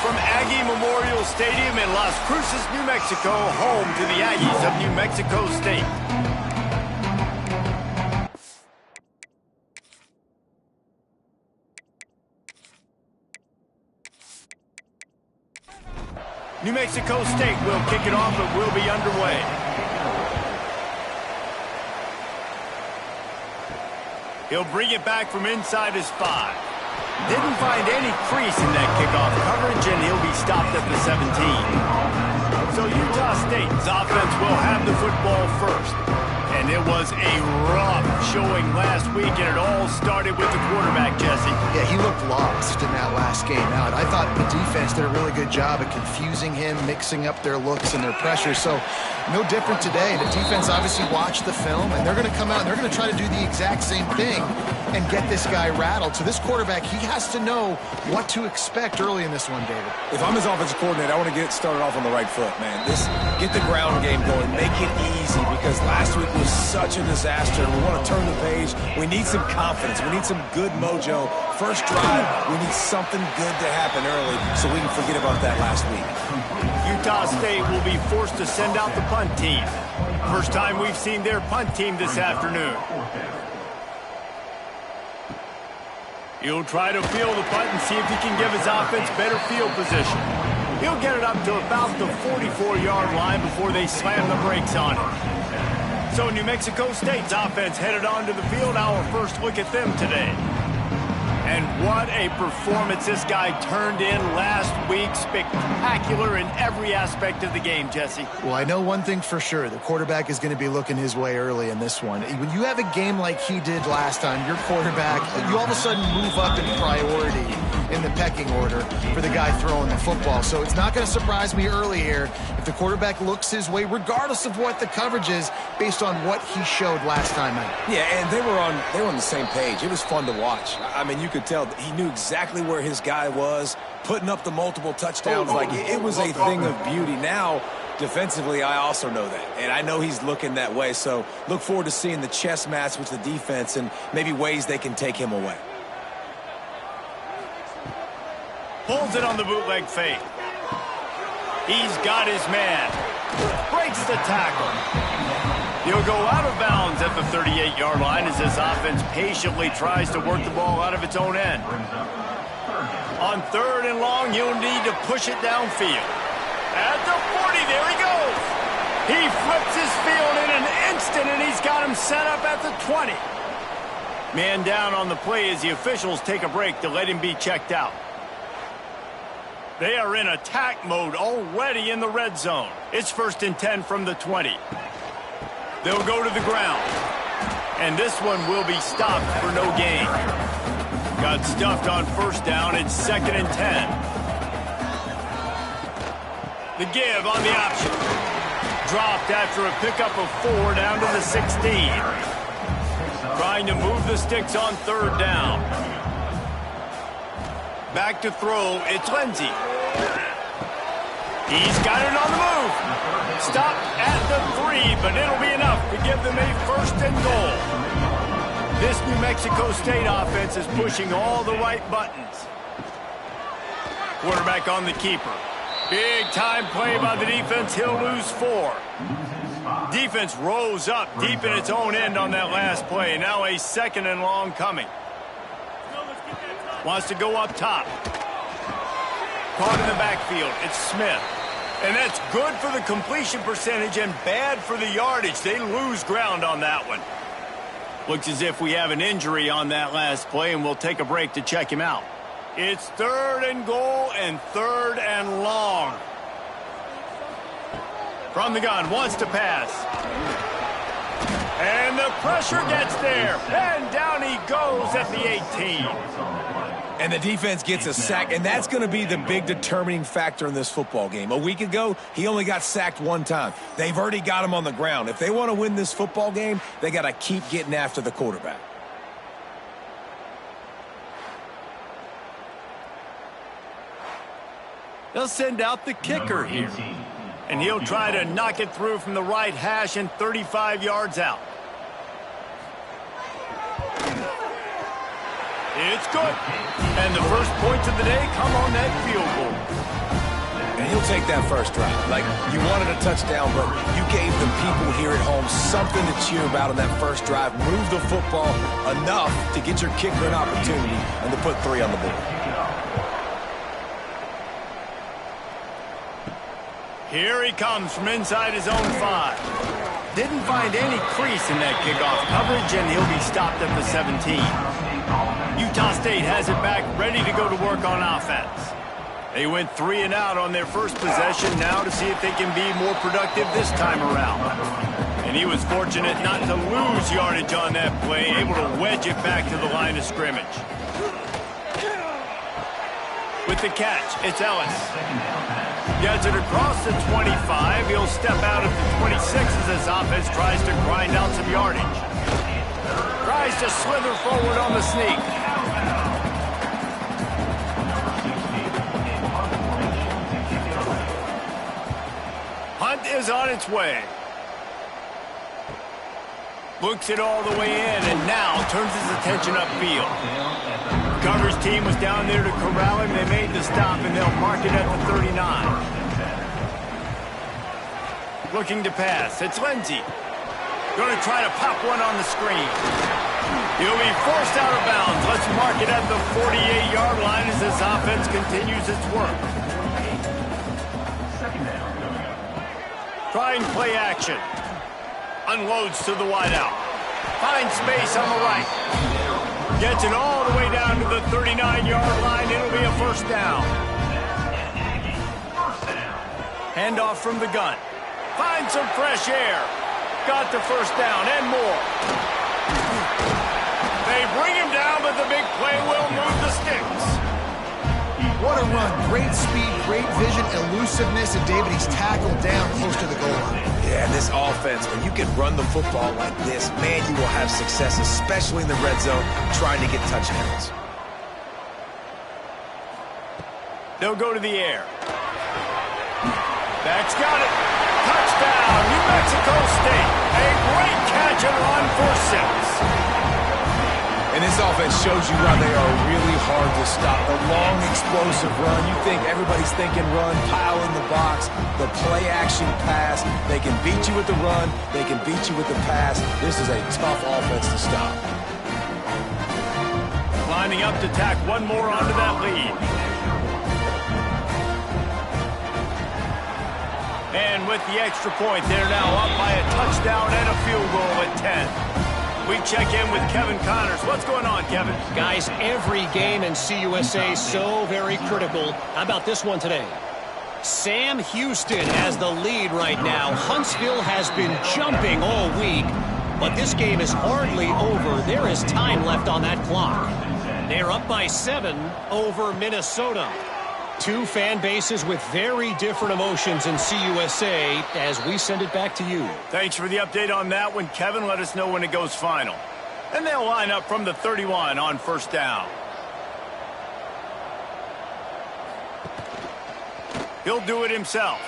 from Aggie Memorial Stadium in Las Cruces, New Mexico, home to the Aggies of New Mexico State. New Mexico State will kick it off and will be underway. He'll bring it back from inside his 5. Didn't find any crease in that kickoff coverage, and he'll be stopped at the 17. So Utah State's offense will have the football first. And it was a rough showing last week, and it all started with the quarterback, Jesse. Yeah, he looked lost in that last game out. I thought the defense did a really good job of confusing him, mixing up their looks and their pressure. So no different today. The defense obviously watched the film, and they're going to come out and they're going to try to do the exact same thing and get this guy rattled. So this quarterback, he has to know what to expect early in this one, David. If I'm his offensive coordinator, I want to get started off on the right foot, man. Get the ground game going. Make it easy, because last week was such a disaster. We want to turn the page. We need some confidence. We need some good mojo. First drive, we need something good to happen early so we can forget about that last week. Utah State will be forced to send out the punt team. First time we've seen their punt team this afternoon. He'll try to field the punt and see if he can give his offense better field position. He'll get it up to about the 44-yard line before they slam the brakes on it. So New Mexico State's offense headed onto the field. Our first look at them today. And what a performance this guy turned in last week. Spectacular in every aspect of the game, Jesse. Well, I know one thing for sure. The quarterback is going to be looking his way early in this one. When you have a game like he did last time, your quarterback, you all of a sudden move up in priority in the pecking order for the guy throwing the football. So it's not going to surprise me early here if the quarterback looks his way, regardless of what the coverage is, based on what he showed last time out. Yeah, and they were on the same page. It was fun to watch. I mean, you could tell he knew exactly where his guy was, putting up the multiple touchdowns. Like, it was a thing of beauty. Now, defensively, I also know that, and I know he's looking that way. So look forward to seeing the chess match with the defense and maybe ways they can take him away. Pulls it on the bootleg fake. He's got his man. Breaks the tackle. He'll go out of bounds at the 38-yard line as this offense patiently tries to work the ball out of its own end. On 3rd and long, you'll need to push it downfield. At the 40, there he goes. He flips his field in an instant, and he's got him set up at the 20. Man down on the play as the officials take a break to let him be checked out. They are in attack mode already in the red zone. It's 1st and 10 from the 20. They'll go to the ground. And this one will be stopped for no gain. Got stuffed on 1st down. It's 2nd and 10. The give on the option. Dropped after a pickup of 4 down to the 16. Trying to move the sticks on 3rd down. Back to throw. It's Lindsey. He's got it on the move. Stopped at the 3, but it'll be enough to give them a 1st and goal. This New Mexico State offense is pushing all the right buttons. Quarterback on the keeper. Big time play by the defense. He'll lose 4. Defense rose up deep in its own end on that last play. Now a 2nd and long coming. Wants to go up top. Caught in the backfield. It's Smith. And that's good for the completion percentage and bad for the yardage. They lose ground on that one. Looks as if we have an injury on that last play, and we'll take a break to check him out. It's 3rd and goal and 3rd and long. From the gun, wants to pass. And the pressure gets there. And down he goes at the 18. And the defense gets a sack, and that's going to be the big determining factor in this football game. A week ago, he only got sacked 1 time. They've already got him on the ground. If they want to win this football game, they got to keep getting after the quarterback. They'll send out the kicker here. And he'll try to knock it through from the right hash and 35 yards out. It's good. And the first points of the day come on that field goal. And he'll take that first drive. Like, you wanted a touchdown, but you gave the people here at home something to cheer about on that first drive. Move the football enough to get your kicker an opportunity and to put 3 on the board. Here he comes from inside his own 5. Didn't find any crease in that kickoff coverage, and he'll be stopped at the 17. Utah State has it back, ready to go to work on offense. They went 3 and out on their first possession, now to see if they can be more productive this time around. And he was fortunate not to lose yardage on that play, able to wedge it back to the line of scrimmage. With the catch, it's Ellis. Gets it across the 25. He'll step out at the 26 as his offense tries to grind out some yardage. Tries to slither forward on the sneak. Hunt is on its way. Looks it all the way in and now turns his attention upfield. Coverage team was down there to corral him. They made the stop, and they'll mark it at the 39. Looking to pass. It's Lindsey. Going to try to pop one on the screen. He'll be forced out of bounds. Let's mark it at the 48-yard line as this offense continues its work. Trying play action. Unloads to the wideout. Finds space on the right. Gets it all the way down to the 39-yard line. It'll be a first down. Handoff from the gun. Finds some fresh air. Got the first down and more. They bring him down, but the big play will move the sticks. What a run. Great speed, great vision, elusiveness, and David, he's tackled down close to the goal line. Yeah, and this offense, when you can run the football like this, man, you will have success, especially in the red zone, trying to get touchdowns. They'll go to the air. That's got it. Touchdown, New Mexico State. A great catch and run for 6. And this offense shows you why they are really hard to stop. The long, explosive run. You think everybody's thinking run, pile in the box. The play-action pass. They can beat you with the run. They can beat you with the pass. This is a tough offense to stop. Lining up to tack one more onto that lead. And with the extra point, they're now up by a touchdown and a field goal at 10. We check in with Kevin Connors. What's going on, Kevin? Guys, every game in CUSA so very critical. How about this one today? Sam Houston has the lead right now. Huntsville has been jumping all week, but this game is hardly over. There is time left on that clock. They're up by 7 over Minnesota. Two fan bases with very different emotions in CUSA as we send it back to you. Thanks for the update on that one, Kevin. Let us know when it goes final. And they'll line up from the 31 on first down. He'll do it himself.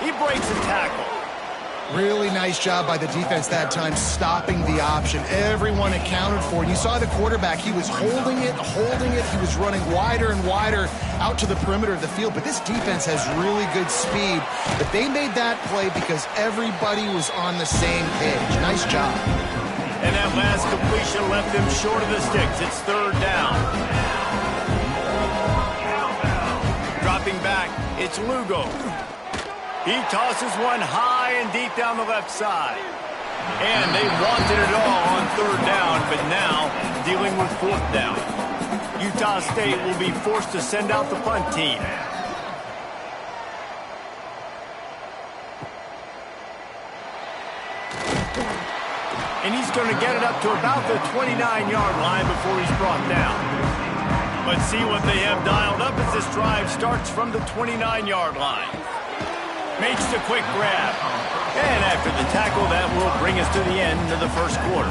He breaks a tackle. Really nice job by the defense that time, stopping the option. Everyone accounted for it. You saw the quarterback. He was holding it. He was running wider and wider out to the perimeter of the field. But this defense has really good speed. But they made that play because everybody was on the same page. Nice job. And that last completion left them short of the sticks. It's third down. Dropping back, it's Lugo. He tosses one high and deep down the left side. And they wanted it all on third down, but now dealing with fourth down. Utah State will be forced to send out the punt team. And he's going to get it up to about the 29-yard line before he's brought down. Let's see what they have dialed up as this drive starts from the 29-yard line. Makes the quick grab. And after the tackle, that will bring us to the end of the first quarter.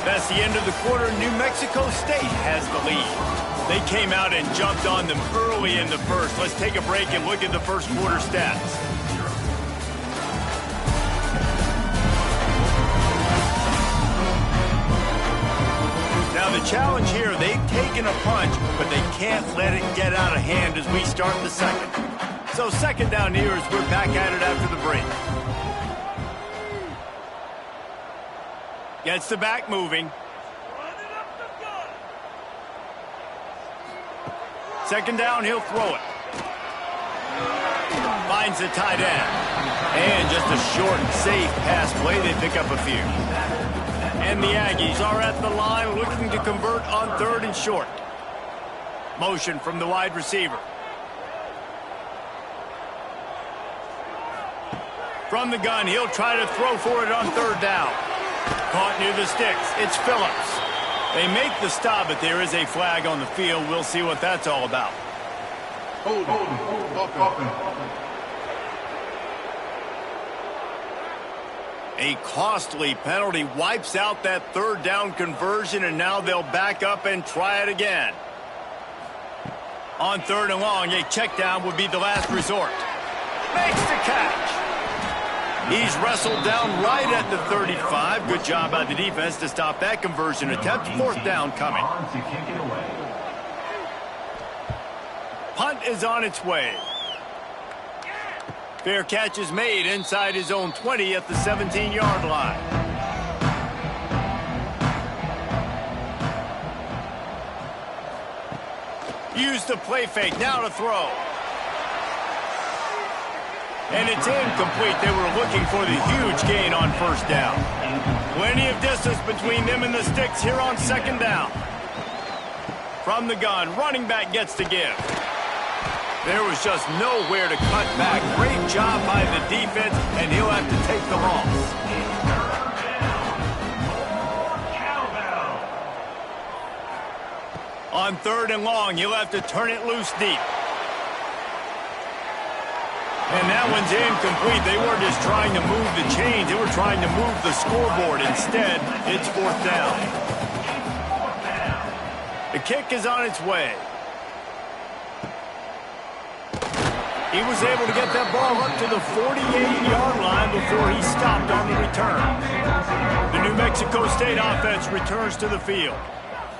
That's the end of the quarter. New Mexico State has the lead. They came out and jumped on them early in the first. Let's take a break and look at the first quarter stats. challenge here. They've taken a punch, but they can't let it get out of hand as we start the second. So second down here as we're back at it after the break. Gets the back moving. Second down, he'll throw it. Finds the tight end. And just a short, safe pass play. They pick up a few. And the Aggies are at the line looking to convert on third and short. Motion from the wide receiver. From the gun, he'll try to throw for it on third down. Caught near the sticks. It's Phillips. They make the stop, but there is a flag on the field. We'll see what that's all about. Hold. A costly penalty wipes out that third down conversion, and now they'll back up and try it again. On third and long, a check down would be the last resort. Makes the catch. He's wrestled down right at the 35. Good job by the defense to stop that conversion attempt. Fourth down coming. Punt is on its way. Fair catch is made inside his own 20 at the 17-yard line. Use the play fake, now to throw. And it's incomplete. They were looking for the huge gain on first down. Plenty of distance between them and the sticks here on second down. From the gun, running back gets to give. There was just nowhere to cut back. Great job by the defense, and he'll have to take the loss. On third and long, he'll have to turn it loose deep. And that one's incomplete. They weren't just trying to move the chains. They were trying to move the scoreboard. Instead, it's fourth down. The kick is on its way. He was able to get that ball up to the 48-yard line before he stopped on the return. The New Mexico State offense returns to the field.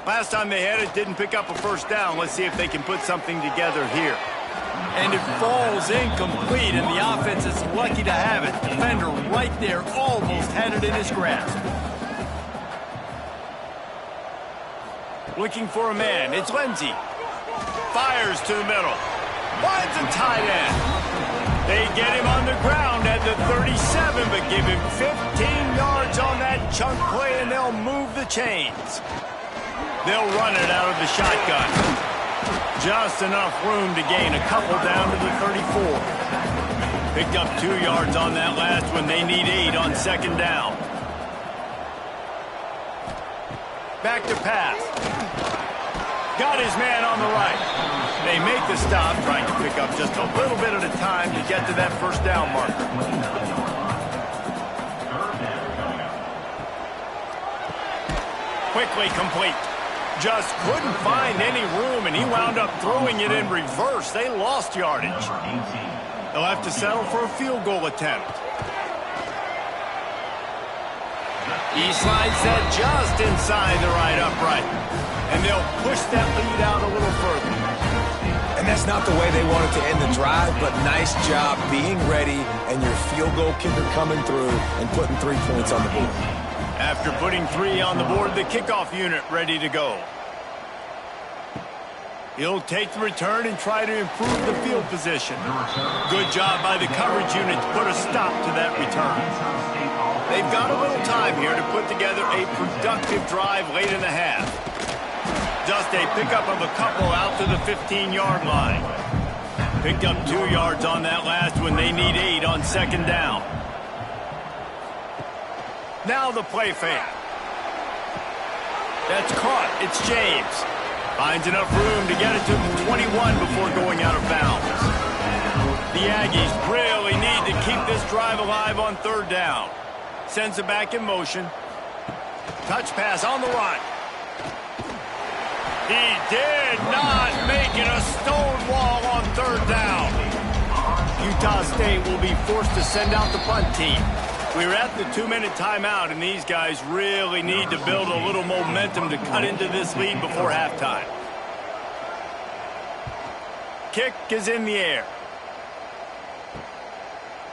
Last time they had it, didn't pick up a first down. Let's see if they can put something together here. And it falls incomplete, and the offense is lucky to have it. Defender right there almost had it in his grasp. Looking for a man. It's Lindsey. Fires to the middle. Finds a tight end. They get him on the ground at the 37, but give him 15 yards on that chunk play, and they'll move the chains. They'll run it out of the shotgun. Just enough room to gain a couple down to the 34. Picked up 2 yards on that last one. They need 8 on second down. Back to pass. Got his man on the right. They make the stop, trying to pick up just a little bit at a time to get to that first down marker. Quickly complete. Just couldn't find any room, and he wound up throwing it in reverse. They lost yardage. They'll have to settle for a field goal attempt. He slides that just inside the right upright, and they'll push that lead out a little further. And that's not the way they wanted to end the drive, but nice job being ready and your field goal kicker coming through and putting 3 points on the board. After putting 3 on the board, the kickoff unit ready to go. He'll take the return and try to improve the field position. Good job by the coverage unit to put a stop to that return. They've got a little time here to put together a productive drive late in the half. Just a pickup of a couple out to the 15-yard line. Picked up 2 yards on that last one. They need 8 on second down. Now the play fake. That's caught. It's James. Finds enough room to get it to the 21 before going out of bounds. The Aggies really need to keep this drive alive on third down. Sends it back in motion. Touch pass on the run. He did not make it a stone wall on third down. Utah State will be forced to send out the punt team. We're at the 2-minute timeout, and these guys really need to build a little momentum to cut into this lead before halftime. Kick is in the air.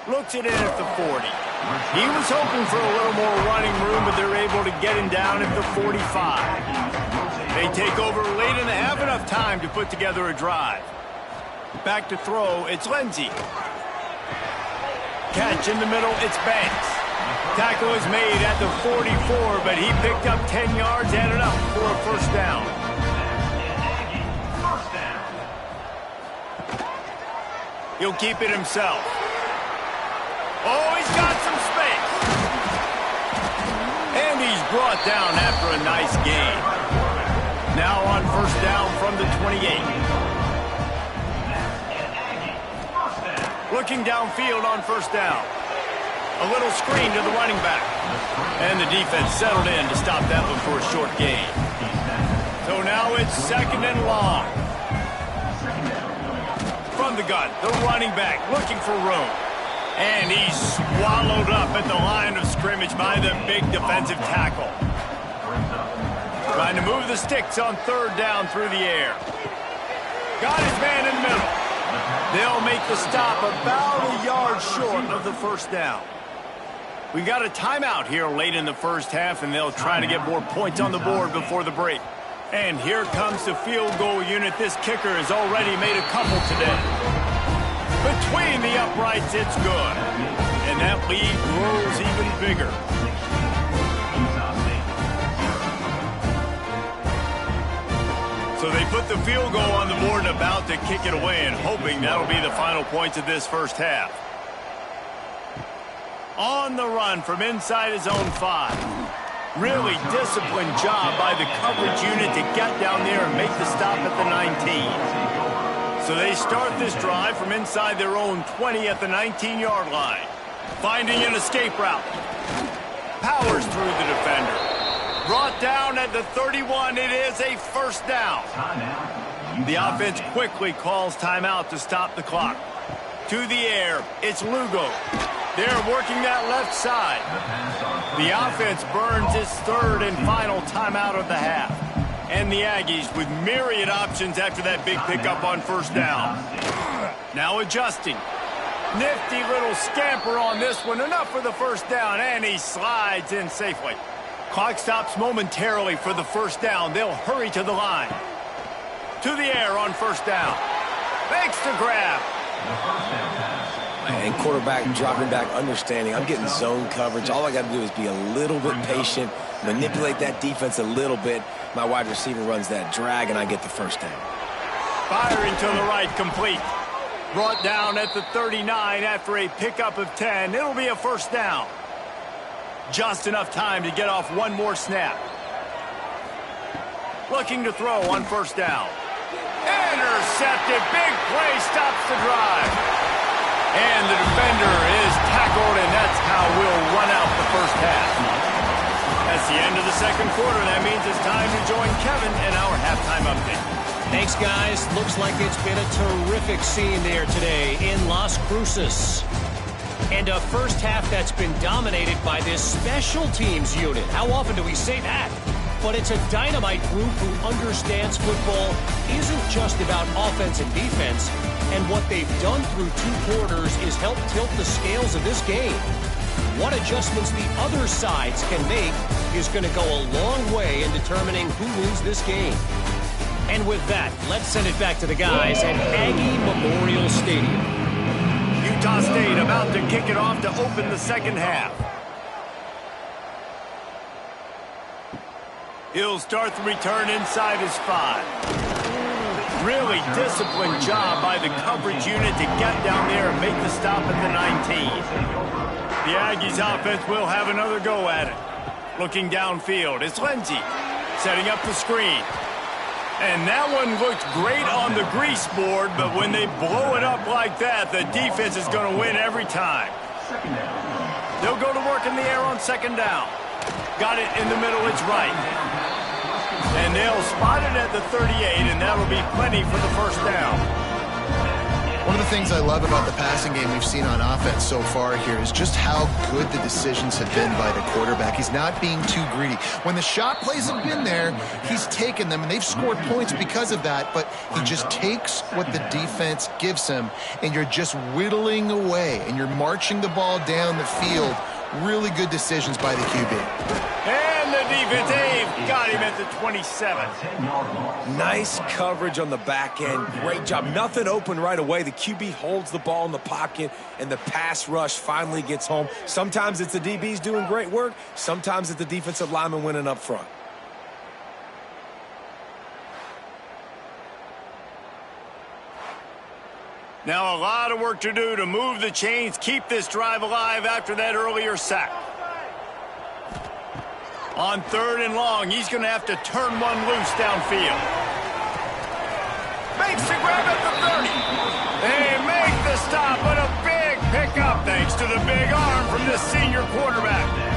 Looks it in at the 40. He was hoping for a little more running room, but they're able to get him down at the 45. They take over late in the half, enough time to put together a drive. Back to throw, it's Lindsey. Catch in the middle, it's Banks. Tackle is made at the 44, but he picked up 10 yards and enough for a first down. He'll keep it himself. Oh, he's got some space. And he's brought down after a nice gain. Now on first down from the 28. Looking downfield on first down. A little screen to the running back. And the defense settled in to stop that one for a short gain. So now it's second and long. From the gun, the running back looking for room. And he's swallowed up at the line of scrimmage by the big defensive tackle. Trying to move the sticks on third down through the air. Got his man in the middle. They'll make the stop about a yard short of the first down. We got a timeout here late in the first half, and they'll try to get more points on the board before the break. And here comes the field goal unit. This kicker has already made a couple today. Between the uprights, it's good. And that lead grows even bigger. So they put the field goal on the board and about to kick it away, and hoping that'll be the final points of this first half. On the run from inside his own 5. Really disciplined job by the coverage unit to get down there and make the stop at the 19. So they start this drive from inside their own 20 at the 19-yard line. Finding an escape route. Powers through the defender. Brought down at the 31. It is a first down. The offense quickly calls timeout to stop the clock. To the air, it's Lugo. They're working that left side. The offense burns its third and final timeout of the half. And the Aggies with myriad options after that big pickup on first down. Now adjusting. Nifty little scamper on this one. Enough for the first down, and he slides in safely. Clock stops momentarily for the first down. They'll hurry to the line. To the air on first down. Makes the grab. And quarterback dropping back, understanding I'm getting zone coverage. All I got to do is be a little bit patient, manipulate that defense a little bit. My wide receiver runs that drag, and I get the first down. Firing to the right, complete. Brought down at the 39 after a pickup of 10. It'll be a first down. Just enough time to get off one more snap. Looking to throw on first down. Intercepted. Big play stops the drive. And the defender is tackled, and that's how we'll run out the first half. That's the end of the second quarter. That means it's time to join Kevin in our halftime update. Thanks, guys. Looks like it's been a terrific scene there today in Las Cruces. And a first half that's been dominated by this special teams unit. How often do we say that? But it's a dynamite group who understands football isn't just about offense and defense. And what they've done through 2 quarters is help tilt the scales of this game. What adjustments the other sides can make is going to go a long way in determining who wins this game. And with that, let's send it back to the guys at Aggie Memorial Stadium. Utah State about to kick it off to open the second half. He'll start the return inside his 5. Really disciplined job by the coverage unit to get down there and make the stop at the 19. The Aggies offense will have another go at it. Looking downfield, it's Lindsey setting up the screen. And that one looked great on the grease board, but when they blow it up like that, the defense is going to win every time. They'll go to work in the air on second down. Got it in the middle, it's right. And they'll spot it at the 38, and that'll be plenty for the first down. Well, One of the things I love about the passing game we've seen on offense so far here is just how good the decisions have been by the quarterback. He's not being too greedy. When the shot plays have been there, he's taken them, and they've scored points because of that, but he just takes what the defense gives him, and you're just whittling away, and you're marching the ball down the field. Really good decisions by the QB. And the defense, Dave, got him at the 27. Nice coverage on the back end. Great job. Nothing open right away. The QB holds the ball in the pocket, and the pass rush finally gets home. Sometimes it's the DBs doing great work. Sometimes it's the defensive lineman winning up front. Now a lot of work to do to move the chains, keep this drive alive after that earlier sack. On 3rd and long, he's going to have to turn one loose downfield. Makes the grab at the 30. They make the stop, but a big pickup thanks to the big arm from this senior quarterback.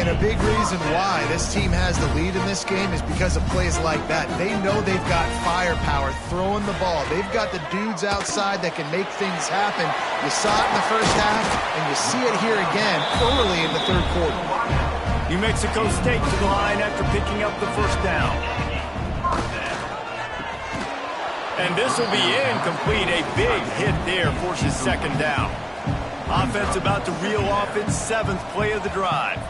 And a big reason why this team has the lead in this game is because of plays like that. They know they've got firepower throwing the ball. They've got the dudes outside that can make things happen. You saw it in the first half, and you see it here again early in the 3rd quarter. New Mexico State to the line after picking up the first down. And this will be incomplete. A big hit there forces 2nd down. Offense about to reel off its 7th play of the drive.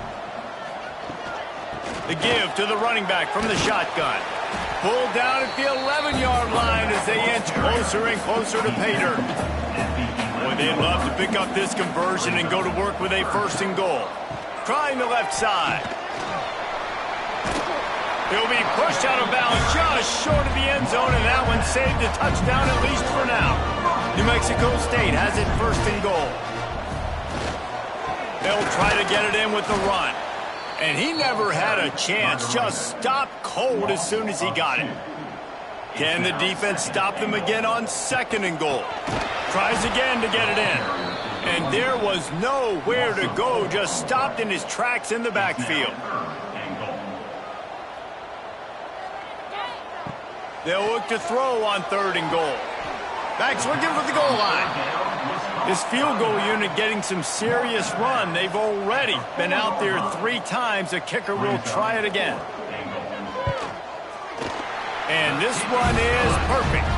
The give to the running back from the shotgun. Pulled down at the 11-yard line as they inch closer and closer to pay dirt. Boy, they'd love to pick up this conversion and go to work with a 1st and goal. Trying the left side. He'll be pushed out of bounds just short of the end zone, and that one saved a touchdown at least for now. New Mexico State has it 1st and goal. They'll try to get it in with the run. And he never had a chance, just stopped cold as soon as he got it. Can the defense stop them again on 2nd and goal? Tries again to get it in. And there was nowhere to go, just stopped in his tracks in the backfield. They'll look to throw on 3rd and goal. Back's looking for the goal line. This field goal unit getting some serious run. They've already been out there 3 times. The kicker will try it again. And this one is perfect.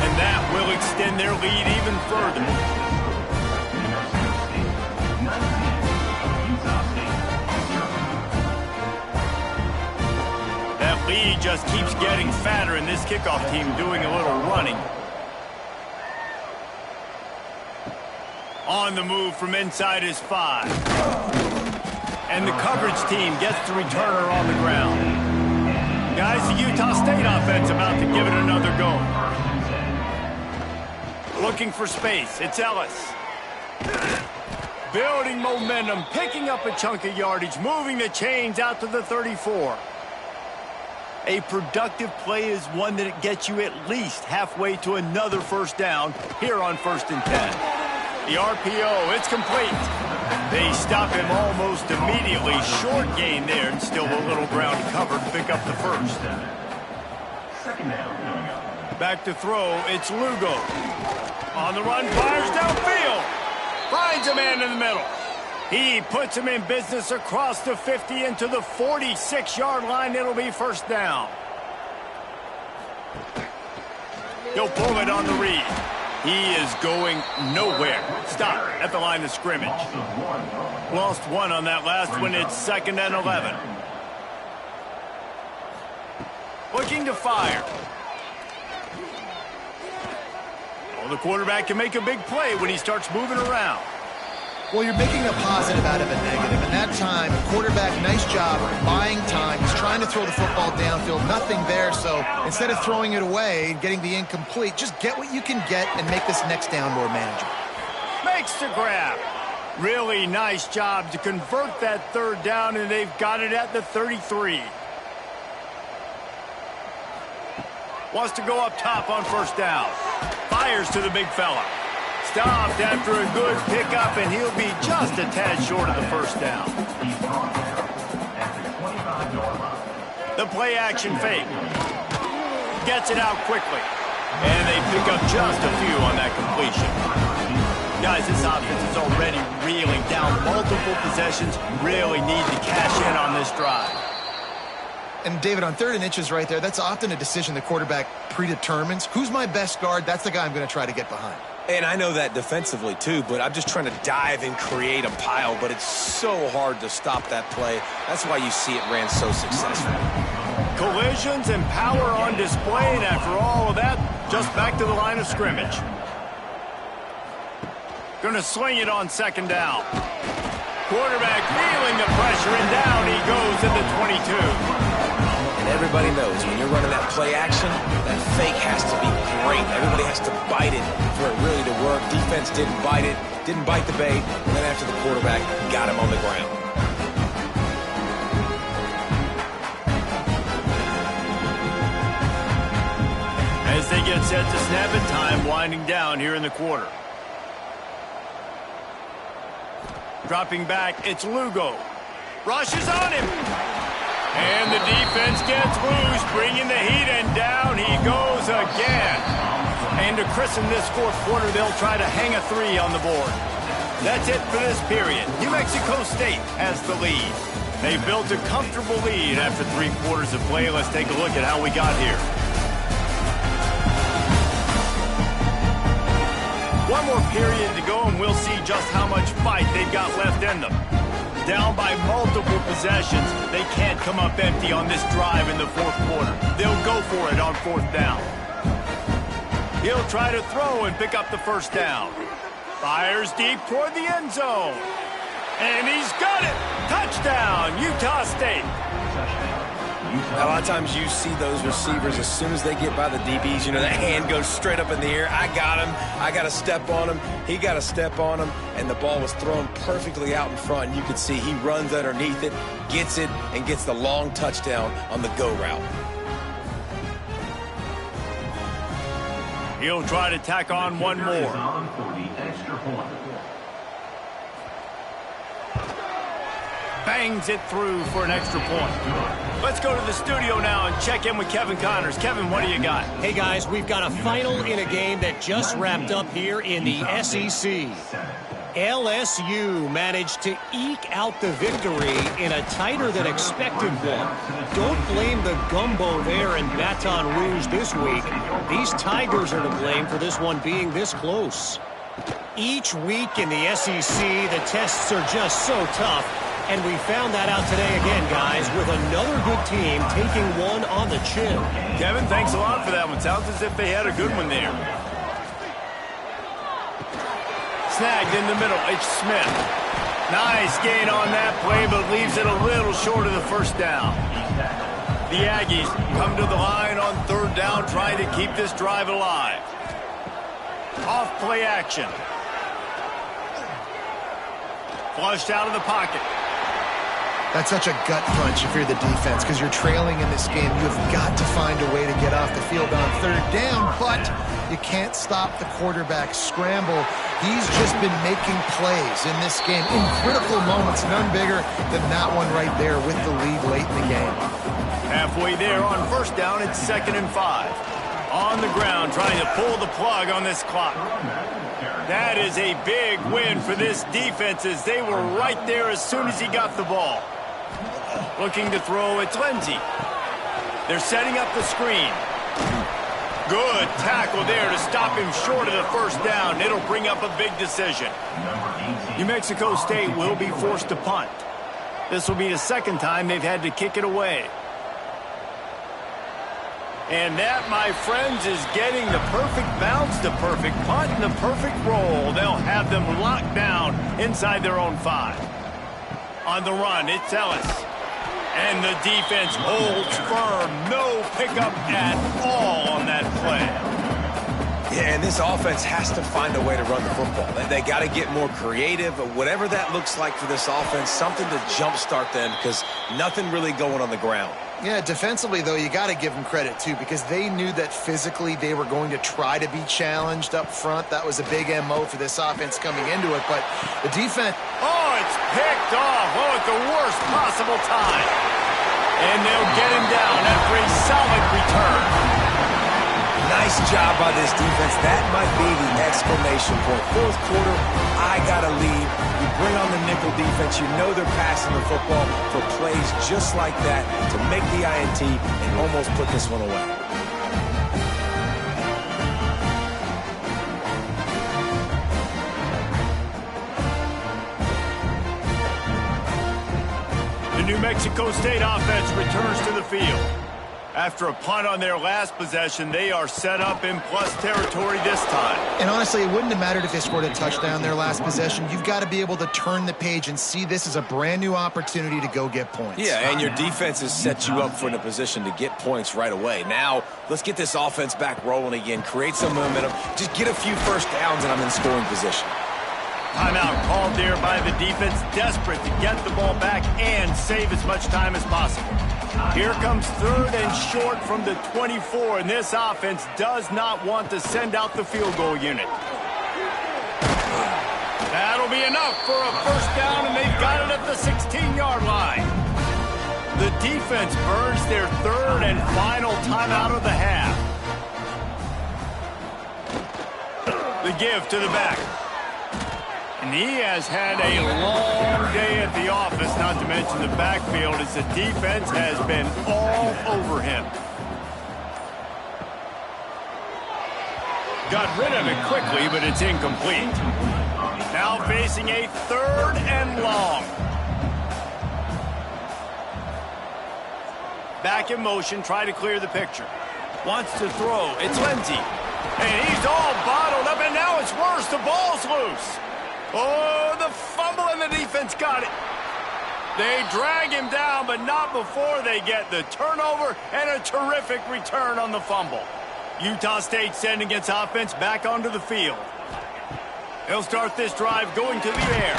And that will extend their lead even further. That lead just keeps getting fatter, and this kickoff team doing a little running. On the move from inside his 5. And the coverage team gets the returner on the ground. Guys, the Utah State offense about to give it another go. Looking for space. It's Ellis. Building momentum, picking up a chunk of yardage, moving the chains out to the 34. A productive play is one that it gets you at least halfway to another 1st down here on 1st and 10. The RPO, it's complete. They stop him almost immediately. Short gain there, and still a little ground covered to pick up the 1st. Back to throw, it's Lugo. On the run, fires downfield. Finds a man in the middle. He puts him in business across the 50 into the 46-yard line. It'll be 1st down. He'll pull it on the read. He is going nowhere. Stop at the line of scrimmage. Lost 1 on that last one. It's 2nd and 11. Looking to fire. Well, the quarterback can make a big play when he starts moving around. Well, you're making a positive out of a negative. And that time, quarterback, nice job buying time. He's trying to throw the football downfield. Nothing there. So instead of throwing it away and getting the incomplete, just get what you can get and make this next down more manageable. Makes the grab. Really nice job to convert that 3rd down, and they've got it at the 33. Wants to go up top on 1st down. Fires to the big fella. Stopped after a good pickup, and he'll be just a tad short of the 1st down. The play action fake. Gets it out quickly. And they pick up just a few on that completion. realize this offense is already reeling down multiple possessions, really need to cash in on this drive. And David, on 3rd and inches right there, that's often a decision the quarterback predetermines. Who's my best guard? That's the guy I'm going to try to get behind. And I know that defensively too, but I'm just trying to dive and create a pile, but it's so hard to stop that play. That's why you see it ran so successful. Collisions and power on display, and after all of that, just back to the line of scrimmage. Going to sling it on 2nd down. Quarterback feeling the pressure, and down he goes at the 22. And everybody knows when you're running that play action, that fake has to be great. Everybody has to bite it for it really to work. Defense didn't bite it, didn't bite the bait, and then after the quarterback got him on the ground. As they get set to snap it, time winding down here in the quarter. Dropping back, it's Lugo. Rushes on him. And the defense gets loose, bringing the heat, and down he goes again. And to christen this 4th quarter, they'll try to hang a 3 on the board. That's it for this period. New Mexico State has the lead. They built a comfortable lead after 3 quarters of play. Let's take a look at how we got here. One more period to go, and we'll see just how much fight they've got left in them. Down by multiple possessions, they can't come up empty on this drive in the 4th quarter. They'll go for it on 4th down. He'll try to throw and pick up the 1st down. Fires deep toward the end zone. And he's got it! Touchdown, Utah State! A lot of times you see those receivers, as soon as they get by the DBs, you know, that hand goes straight up in the air. I got him. I got to step on him. He got to step on him. And the ball was thrown perfectly out in front. And you can see he runs underneath it, gets it, and gets the long touchdown on the go route. He'll try to tack on one more. Bangs it through for an extra point. Let's go to the studio now and check in with Kevin Connors. Kevin, what do you got? Hey, guys, we've got a final in a game that just wrapped up here in the SEC. LSU managed to eke out the victory in a tighter than expected one. Don't blame the gumbo there in Baton Rouge this week. These Tigers are to blame for this one being this close. Each week in the SEC, the tests are just so tough. And we found that out today again, guys, with another good team taking one on the chin. Kevin, thanks a lot for that one. Sounds as if they had a good one there. Snagged in the middle, it's Smith. Nice gain on that play, but leaves it a little short of the 1st down. The Aggies come to the line on 3rd down, trying to keep this drive alive. Off play action. Flushed out of the pocket. That's such a gut punch if you're the defense, because you're trailing in this game. You've got to find a way to get off the field on 3rd down, but you can't stop the quarterback scramble. He's just been making plays in this game in critical moments, none bigger than that one right there with the lead late in the game. Halfway there on 1st down, it's 2nd and 5. On the ground, trying to pull the plug on this clock. That is a big win for this defense, as they were right there as soon as he got the ball. Looking to throw, it's Lindsey. They're setting up the screen. Good tackle there to stop him short of the 1st down. It'll bring up a big decision. New Mexico State will be forced to punt. This will be the 2nd time they've had to kick it away. And that, my friends, is getting the perfect bounce, the perfect punt, and the perfect roll. They'll have them locked down inside their own 5. On the run, it's Ellis. And the defense holds firm. No pickup at all on that play. Yeah, and this offense has to find a way to run the football. They got to get more creative, whatever that looks like for this offense, something to jumpstart them, because nothing really going on the ground. Yeah, defensively, though, you got to give them credit, too, because they knew that physically they were going to try to be challenged up front. That was a big MO for this offense coming into it, but the defense... Oh, it's picked off. Oh, at the worst possible time. And they'll get him down after a solid return. Nice job by this defense. That might be the exclamation point. Fourth quarter, I got to lead. You bring on the nickel defense. You know they're passing the football for plays just like that to make the INT and almost put this one away. The New Mexico State offense returns to the field. After a punt on their last possession, they are set up in plus territory this time. And honestly, it wouldn't have mattered if they scored a touchdown their last possession. You've got to be able to turn the page and see this as a brand new opportunity to go get points. Yeah, and your defense has set you up for a position to get points right away. Now, let's get this offense back rolling again, create some momentum, just get a few first downs, and I'm in scoring position. Timeout called there by the defense, desperate to get the ball back and save as much time as possible. Here comes 3rd and short from the 24, and this offense does not want to send out the field goal unit. That'll be enough for a first down, and they've got it at the 16-yard line. The defense burns their 3rd and final timeout of the half. The give to the back. And he has had a long day at the office, not to mention the backfield, as the defense has been all over him. Got rid of it quickly, but it's incomplete. Now facing a 3rd and long. Back in motion, try to clear the picture. Wants to throw. It's Lindsey. And he's all bottled up, and now it's worse. The ball's loose. Oh, the fumble, and the defense got it. They drag him down, but not before they get the turnover and a terrific return on the fumble. Utah State sending its offense back onto the field. They'll start this drive going to the air.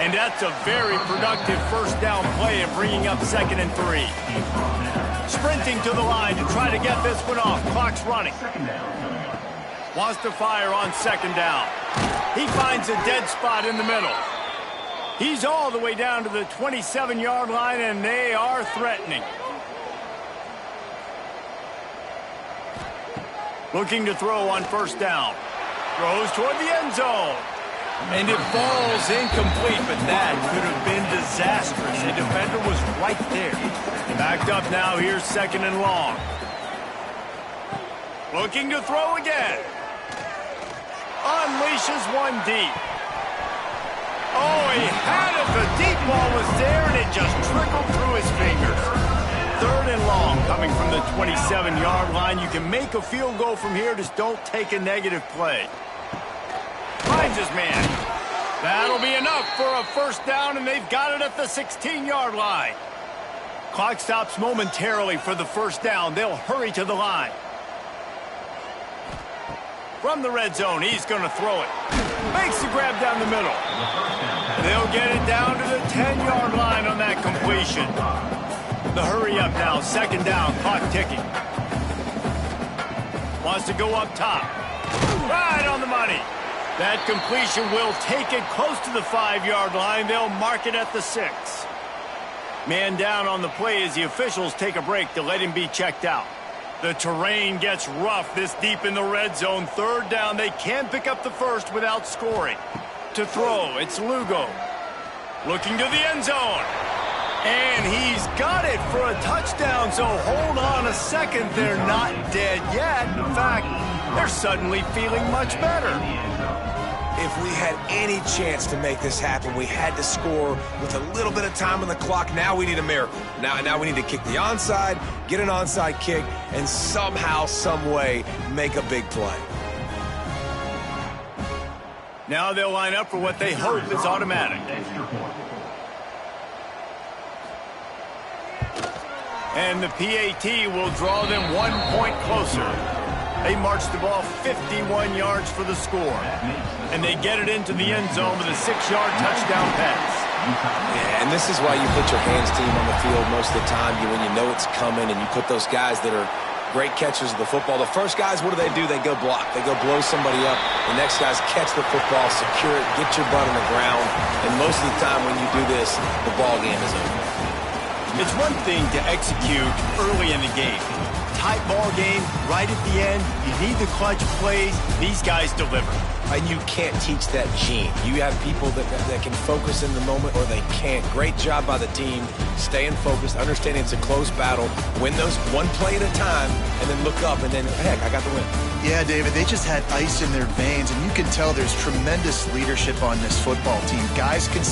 And that's a very productive first down play of bringing up 2nd and 3. Sprinting to the line to try to get this one off. Clock's running. Wants to fire on 2nd down. He finds a dead spot in the middle. He's all the way down to the 27-yard line, and they are threatening. Looking to throw on 1st down. Throws toward the end zone. And it falls incomplete, but that could have been disastrous. The defender was right there. Backed up now, here's 2nd and long. Looking to throw again. Unleashes one deep. Oh, he had it. The deep ball was there, and it just trickled through his fingers. 3rd and long coming from the 27-yard line. You can make a field goal from here. Just don't take a negative play. Finds his man. That'll be enough for a first down, and they've got it at the 16-yard line. Clock stops momentarily for the first down. They'll hurry to the line. From the red zone, he's going to throw it. Makes the grab down the middle. They'll get it down to the 10-yard line on that completion. The hurry up now, 2nd down, clock ticking. Wants to go up top. Right on the money. That completion will take it close to the 5-yard line. They'll mark it at the 6. Man down on the play as the officials take a break to let him be checked out. The terrain gets rough this deep in the red zone. 3rd down, they can't pick up the first without scoring. To throw, it's Lugo. Looking to the end zone. And he's got it for a touchdown, so hold on a second. They're not dead yet. In fact, they're suddenly feeling much better. If we had any chance to make this happen, we had to score with a little bit of time on the clock. Now we need a miracle. Now we need to kick the onside, get an onside kick, and somehow, some way, make a big play. Now they'll line up for what they hope is automatic. And the PAT will draw them 1 point closer. They march the ball 51 yards for the score. And they get it into the end zone with a 6-yard touchdown pass. Yeah, and this is why you put your hands team on the field most of the time when you know it's coming, and you put those guys that are great catchers of the football. The first guys, what do? They go block. They go blow somebody up. The next guys catch the football, secure it, get your butt on the ground. And most of the time when you do this, the ball game is over. It's one thing to execute early in the game. tight ball game, right at the end, you need the clutch plays. These guys deliver. And you can't teach that gene. You have people that can focus in the moment or they can't. Great job by the team, staying focused, understanding it's a close battle, win those one play at a time, and then look up and then, heck, I got the win. Yeah, David, they just had ice in their veins, and you can tell there's tremendous leadership on this football team. Guys can